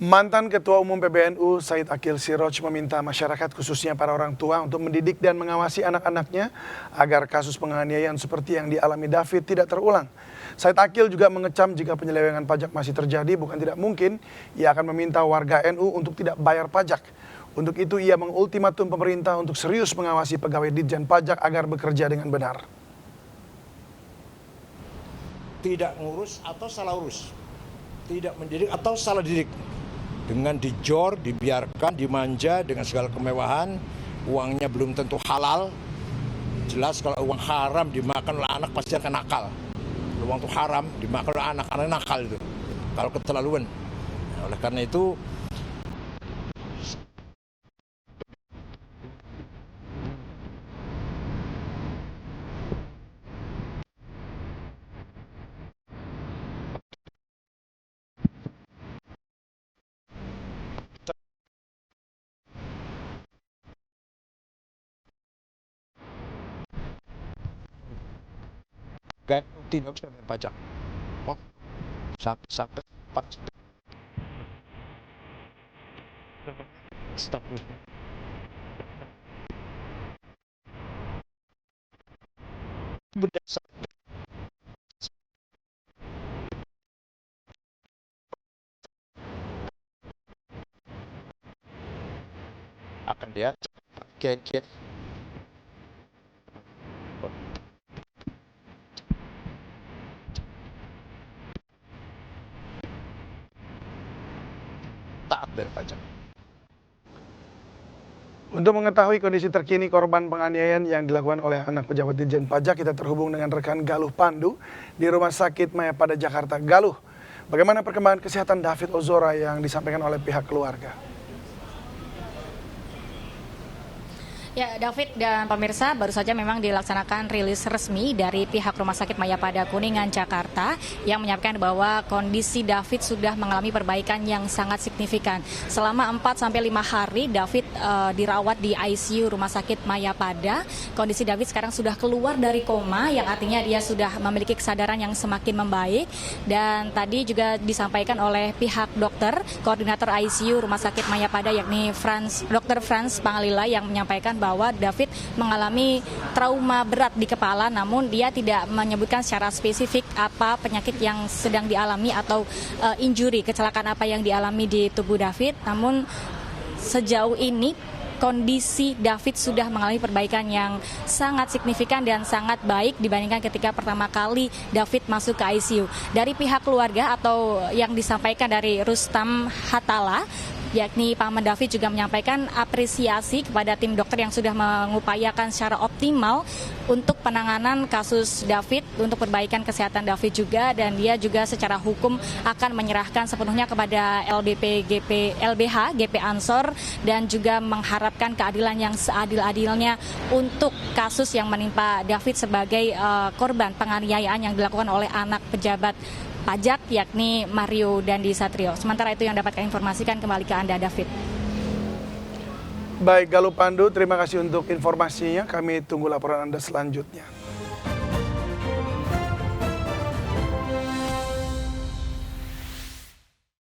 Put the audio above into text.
Mantan Ketua Umum PBNU Said Akil Siroj meminta masyarakat khususnya para orang tua untuk mendidik dan mengawasi anak-anaknya agar kasus penganiayaan seperti yang dialami David tidak terulang. Said Akil juga mengecam jika penyelewengan pajak masih terjadi, bukan tidak mungkin ia akan meminta warga NU untuk tidak bayar pajak. Untuk itu ia mengultimatum pemerintah untuk serius mengawasi pegawai Ditjen Pajak agar bekerja dengan benar. Tidak ngurus atau salah urus, tidak mendidik atau salah didik. Dengan dijor, dibiarkan, dimanja dengan segala kemewahan, uangnya belum tentu halal. Jelas kalau uang haram dimakan oleh anak pasti akan nakal. Kalau uang itu haram dimakan oleh anak nakal itu. Kalau keterlaluan. Oleh karena itu tidak bisa bayar pajak. Sampai stop. Akan dia get taat bayar pajak. Untuk mengetahui kondisi terkini korban penganiayaan yang dilakukan oleh anak pejabat Ditjen Pajak, kita terhubung dengan rekan Galuh Pandu di Rumah Sakit Mayapada, Jakarta. Galuh, bagaimana perkembangan kesehatan David Ozora yang disampaikan oleh pihak keluarga? Ya, David dan pemirsa, baru saja memang dilaksanakan rilis resmi dari pihak Rumah Sakit Mayapada Kuningan, Jakarta yang menyampaikan bahwa kondisi David sudah mengalami perbaikan yang sangat signifikan. Selama 4-5 hari David dirawat di ICU Rumah Sakit Mayapada. Kondisi David sekarang sudah keluar dari koma, yang artinya dia sudah memiliki kesadaran yang semakin membaik. Dan tadi juga disampaikan oleh pihak dokter, koordinator ICU Rumah Sakit Mayapada yakni Dr. Franz Pangalila yang menyampaikan bahwa David mengalami trauma berat di kepala, namun dia tidak menyebutkan secara spesifik apa penyakit yang sedang dialami atau injury, kecelakaan apa yang dialami di tubuh David. Namun sejauh ini kondisi David sudah mengalami perbaikan yang sangat signifikan dan sangat baik dibandingkan ketika pertama kali David masuk ke ICU. Dari pihak keluarga atau yang disampaikan dari Rustam Hatala, yakni Paman David juga menyampaikan apresiasi kepada tim dokter yang sudah mengupayakan secara optimal untuk penanganan kasus David, untuk perbaikan kesehatan David juga, dan dia juga secara hukum akan menyerahkan sepenuhnya kepada LBH, GP Ansor, dan juga mengharapkan keadilan yang seadil-adilnya untuk kasus yang menimpa David sebagai korban penganiayaan yang dilakukan oleh anak pejabat pajak yakni Mario Dandi Satrio. Sementara itu yang dapat kami informasikan, kembali ke Anda, David. Baik, Galuh Pandu, terima kasih untuk informasinya. Kami tunggu laporan Anda selanjutnya.